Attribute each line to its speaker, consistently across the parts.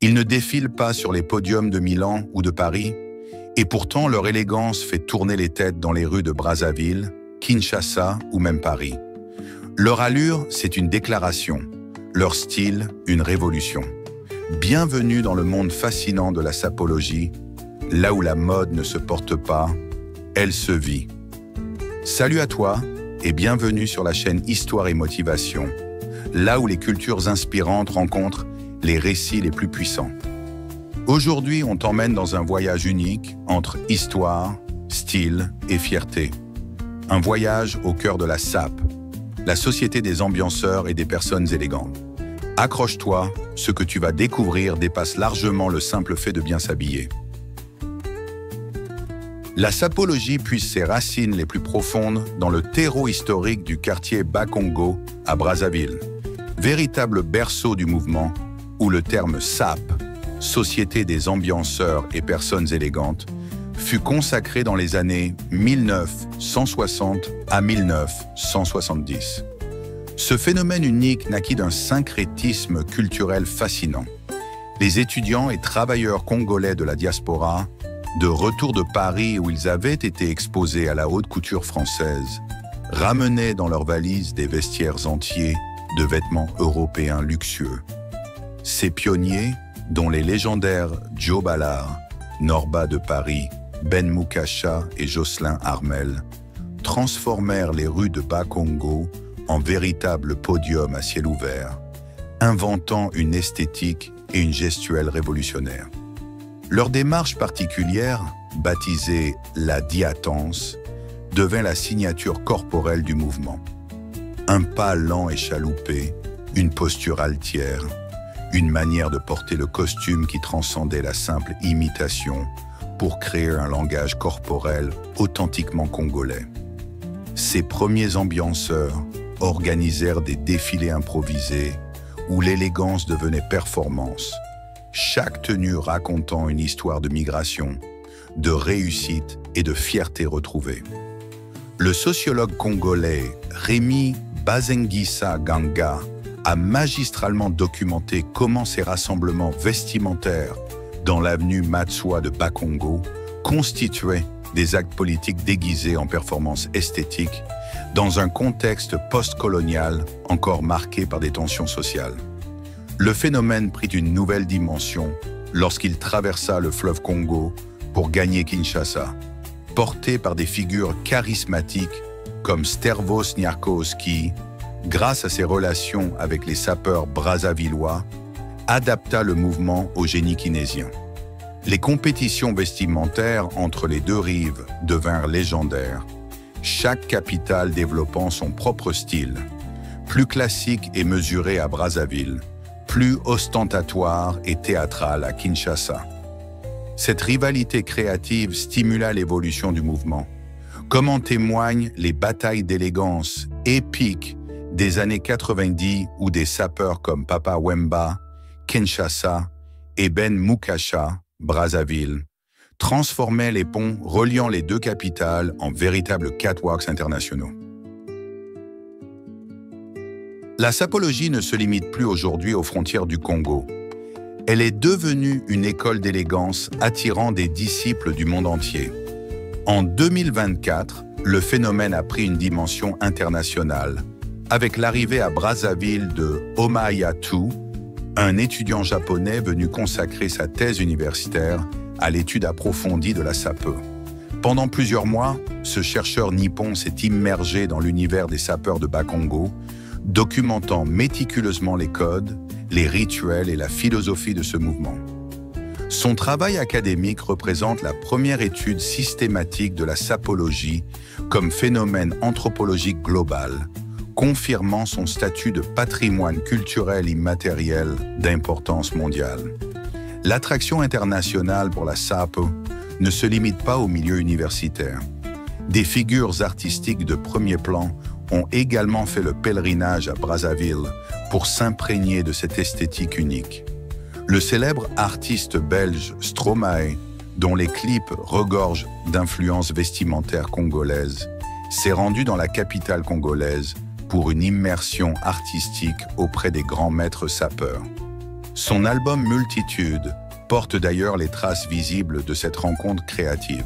Speaker 1: Ils ne défilent pas sur les podiums de Milan ou de Paris, et pourtant leur élégance fait tourner les têtes dans les rues de Brazzaville, Kinshasa ou même Paris. Leur allure, c'est une déclaration, leur style, une révolution. Bienvenue dans le monde fascinant de la sapologie, là où la mode ne se porte pas, elle se vit. Salut à toi et bienvenue sur la chaîne Histoire et Motivation, là où les cultures inspirantes rencontrent les récits les plus puissants. Aujourd'hui, on t'emmène dans un voyage unique entre histoire, style et fierté. Un voyage au cœur de la SAP, la société des ambianceurs et des personnes élégantes. Accroche-toi, ce que tu vas découvrir dépasse largement le simple fait de bien s'habiller. La sapologie puise ses racines les plus profondes dans le terreau historique du quartier Bakongo à Brazzaville, véritable berceau du mouvement où le terme SAP, Société des ambianceurs et personnes élégantes, fut consacré dans les années 1960 à 1970. Ce phénomène unique naquit d'un syncrétisme culturel fascinant. Les étudiants et travailleurs congolais de la diaspora, de retour de Paris où ils avaient été exposés à la haute couture française, ramenaient dans leurs valises des vestiaires entiers de vêtements européens luxueux. Ces pionniers, dont les légendaires Joe Ballard, Norba de Paris, Ben Mukasha et Jocelyn Armel, transformèrent les rues de Bakongo en véritable podium à ciel ouvert, inventant une esthétique et une gestuelle révolutionnaires. Leur démarche particulière, baptisée la diatance, devint la signature corporelle du mouvement. Un pas lent et chaloupé, une posture altière, une manière de porter le costume qui transcendait la simple imitation pour créer un langage corporel authentiquement congolais. Ces premiers ambianceurs organisèrent des défilés improvisés où l'élégance devenait performance, chaque tenue racontant une histoire de migration, de réussite et de fierté retrouvée. Le sociologue congolais Rémi Bazengisa Ganga a magistralement documenté comment ces rassemblements vestimentaires dans l'avenue Matsoua de Bakongo constituaient des actes politiques déguisés en performances esthétiques dans un contexte post-colonial encore marqué par des tensions sociales. Le phénomène prit une nouvelle dimension lorsqu'il traversa le fleuve Congo pour gagner Kinshasa, porté par des figures charismatiques comme Stervos Niarchos qui, grâce à ses relations avec les sapeurs brazzavillois, adapta le mouvement au génie keynésien. Les compétitions vestimentaires entre les deux rives devinrent légendaires, chaque capitale développant son propre style, plus classique et mesuré à Brazzaville, plus ostentatoire et théâtral à Kinshasa. Cette rivalité créative stimula l'évolution du mouvement, comme en témoignent les batailles d'élégance épiques des années 90 où des sapeurs comme Papa Wemba, Kinshasa et Ben Mukasha, Brazzaville, transformaient les ponts reliant les deux capitales en véritables catwalks internationaux. La sapologie ne se limite plus aujourd'hui aux frontières du Congo. Elle est devenue une école d'élégance attirant des disciples du monde entier. En 2024, le phénomène a pris une dimension internationale, avec l'arrivée à Brazzaville de Omayatu, un étudiant japonais venu consacrer sa thèse universitaire à l'étude approfondie de la SAPE. Pendant plusieurs mois, ce chercheur nippon s'est immergé dans l'univers des sapeurs de Bakongo, documentant méticuleusement les codes, les rituels et la philosophie de ce mouvement. Son travail académique représente la première étude systématique de la sapologie comme phénomène anthropologique global, confirmant son statut de patrimoine culturel immatériel d'importance mondiale. L'attraction internationale pour la SAP ne se limite pas au milieu universitaire. Des figures artistiques de premier plan ont également fait le pèlerinage à Brazzaville pour s'imprégner de cette esthétique unique. Le célèbre artiste belge Stromae, dont les clips regorgent d'influences vestimentaires congolaises, s'est rendu dans la capitale congolaise pour une immersion artistique auprès des grands maîtres sapeurs. Son album Multitude porte d'ailleurs les traces visibles de cette rencontre créative.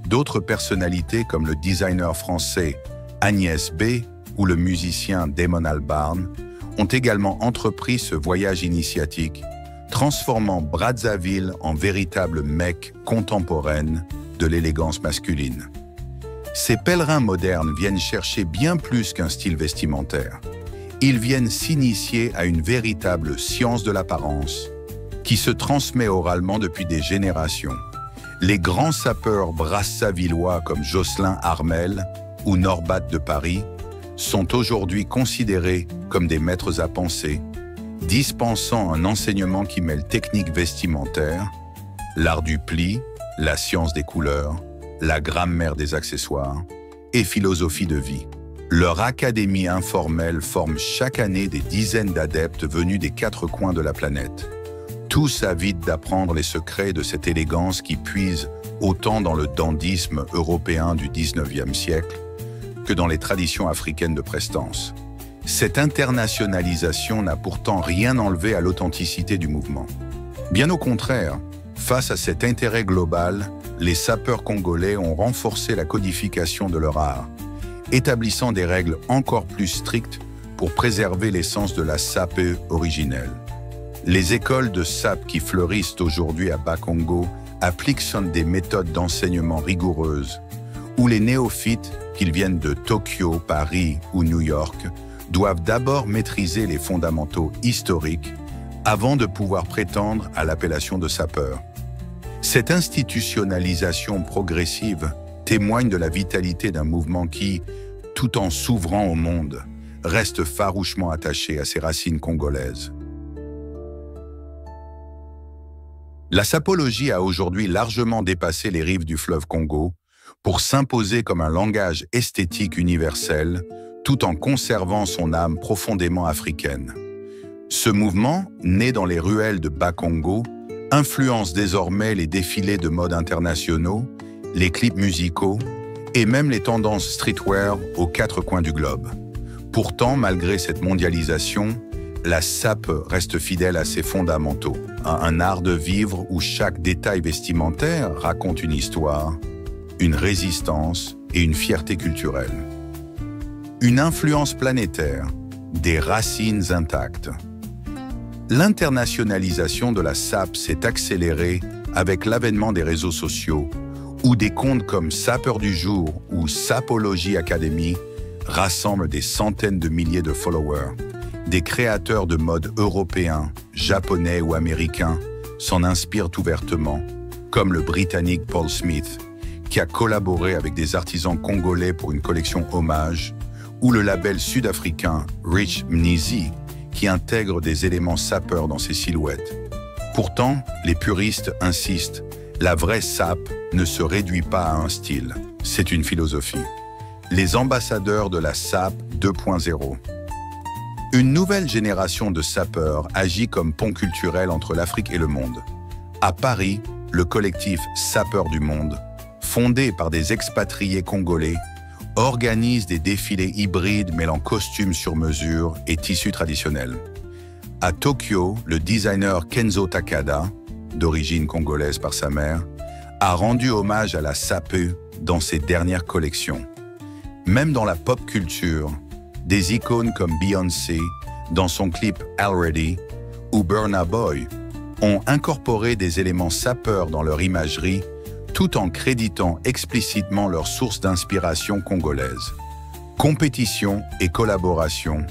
Speaker 1: D'autres personnalités comme le designer français Agnès B ou le musicien Damon Albarn ont également entrepris ce voyage initiatique, transformant Brazzaville en véritable Mecque contemporaine de l'élégance masculine. Ces pèlerins modernes viennent chercher bien plus qu'un style vestimentaire. Ils viennent s'initier à une véritable science de l'apparence qui se transmet oralement depuis des générations. Les grands sapeurs brassavillois comme Jocelyn Armel ou Norbat de Paris sont aujourd'hui considérés comme des maîtres à penser, dispensant un enseignement qui mêle technique vestimentaire, l'art du pli, la science des couleurs, la grammaire des accessoires et philosophie de vie. Leur académie informelle forme chaque année des dizaines d'adeptes venus des 4 coins de la planète, tous avides d'apprendre les secrets de cette élégance qui puise autant dans le dandysme européen du XIXe siècle que dans les traditions africaines de prestance. Cette internationalisation n'a pourtant rien enlevé à l'authenticité du mouvement. Bien au contraire, face à cet intérêt global, les sapeurs congolais ont renforcé la codification de leur art, établissant des règles encore plus strictes pour préserver l'essence de la SAPE originelle. Les écoles de SAP qui fleurissent aujourd'hui à Bakongo appliquent des méthodes d'enseignement rigoureuses, où les néophytes, qu'ils viennent de Tokyo, Paris ou New York, doivent d'abord maîtriser les fondamentaux historiques avant de pouvoir prétendre à l'appellation de sapeur. Cette institutionnalisation progressive témoigne de la vitalité d'un mouvement qui, tout en s'ouvrant au monde, reste farouchement attaché à ses racines congolaises. La sapologie a aujourd'hui largement dépassé les rives du fleuve Congo pour s'imposer comme un langage esthétique universel, tout en conservant son âme profondément africaine. Ce mouvement, né dans les ruelles de Bakongo, influence désormais les défilés de mode internationaux, les clips musicaux et même les tendances streetwear aux 4 coins du globe. Pourtant, malgré cette mondialisation, la SAP reste fidèle à ses fondamentaux, un art de vivre où chaque détail vestimentaire raconte une histoire, une résistance et une fierté culturelle. Une influence planétaire, des racines intactes. L'internationalisation de la SAP s'est accélérée avec l'avènement des réseaux sociaux, où des comptes comme Sapeur du Jour ou Sapologie Academy rassemblent des centaines de milliers de followers. Des créateurs de mode européens, japonais ou américains s'en inspirent ouvertement, comme le Britannique Paul Smith, qui a collaboré avec des artisans congolais pour une collection hommage, ou le label sud-africain Rich Mnizi, qui intègre des éléments sapeurs dans ses silhouettes. Pourtant, les puristes insistent, la vraie SAP ne se réduit pas à un style, c'est une philosophie. Les ambassadeurs de la SAP 2.0. Une nouvelle génération de sapeurs agit comme pont culturel entre l'Afrique et le monde. À Paris, le collectif Sapeurs du Monde, fondé par des expatriés congolais, organise des défilés hybrides mêlant costumes sur mesure et tissus traditionnels. À Tokyo, le designer Kenzo Takada, d'origine congolaise par sa mère, a rendu hommage à la SAPE dans ses dernières collections. Même dans la pop culture, des icônes comme Beyoncé, dans son clip Already, ou Burna Boy, ont incorporé des éléments sapeurs dans leur imagerie, tout en créditant explicitement leurs sources d'inspiration congolaises. Compétition et collaboration,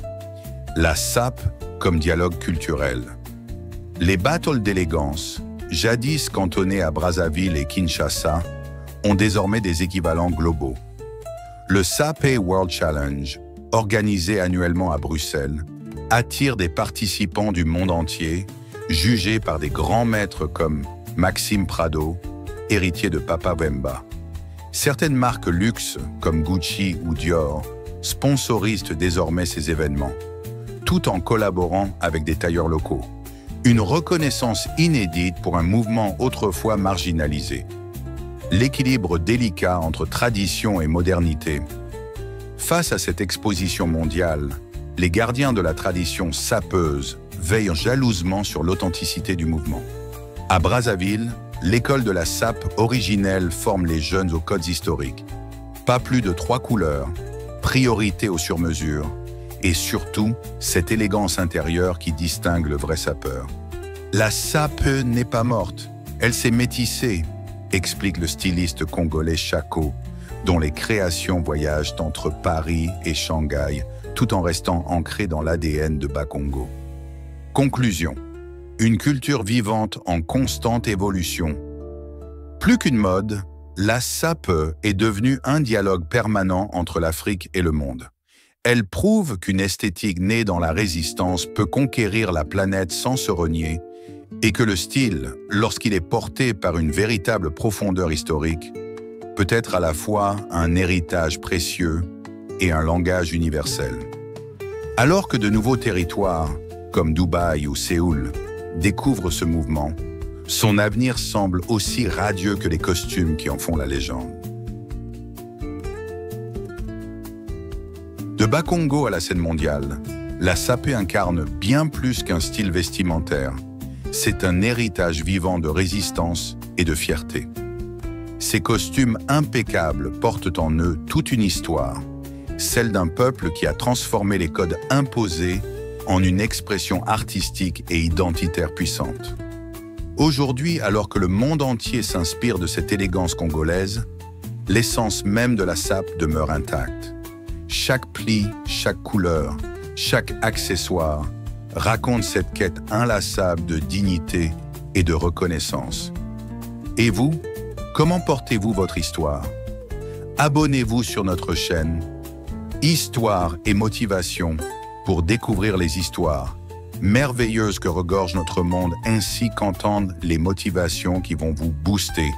Speaker 1: la SAP comme dialogue culturel. Les battles d'élégance, jadis cantonnés à Brazzaville et Kinshasa, ont désormais des équivalents globaux. Le SAPE World Challenge, organisé annuellement à Bruxelles, attire des participants du monde entier, jugés par des grands maîtres comme Maxime Prado, héritier de Papa Wemba. Certaines marques luxe, comme Gucci ou Dior, sponsorisent désormais ces événements, tout en collaborant avec des tailleurs locaux. Une reconnaissance inédite pour un mouvement autrefois marginalisé. L'équilibre délicat entre tradition et modernité. Face à cette exposition mondiale, les gardiens de la tradition sapeuse veillent jalousement sur l'authenticité du mouvement. À Brazzaville, l'école de la SAP originelle forme les jeunes aux codes historiques. Pas plus de 3 couleurs, priorité au sur-mesure, et surtout, cette élégance intérieure qui distingue le vrai sapeur. La SAP n'est pas morte, elle s'est métissée, explique le styliste congolais Chako, dont les créations voyagent entre Paris et Shanghai, tout en restant ancrées dans l'ADN de Bakongo. Conclusion. Une culture vivante en constante évolution. Plus qu'une mode, la SAP est devenue un dialogue permanent entre l'Afrique et le monde. Elle prouve qu'une esthétique née dans la résistance peut conquérir la planète sans se renier et que le style, lorsqu'il est porté par une véritable profondeur historique, peut être à la fois un héritage précieux et un langage universel. Alors que de nouveaux territoires, comme Dubaï ou Séoul, découvrent ce mouvement, son avenir semble aussi radieux que les costumes qui en font la légende. De Bakongo à la scène mondiale, la SAP incarne bien plus qu'un style vestimentaire. C'est un héritage vivant de résistance et de fierté. Ces costumes impeccables portent en eux toute une histoire, celle d'un peuple qui a transformé les codes imposés en une expression artistique et identitaire puissante. Aujourd'hui, alors que le monde entier s'inspire de cette élégance congolaise, l'essence même de la SAP demeure intacte. Chaque pli, chaque couleur, chaque accessoire raconte cette quête inlassable de dignité et de reconnaissance. Et vous, comment portez-vous votre histoire? Abonnez-vous sur notre chaîne Histoire et Motivation pour découvrir les histoires merveilleuses que regorge notre monde ainsi qu'entendre les motivations qui vont vous booster.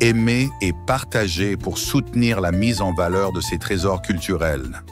Speaker 1: Aimez et partagez pour soutenir la mise en valeur de ces trésors culturels.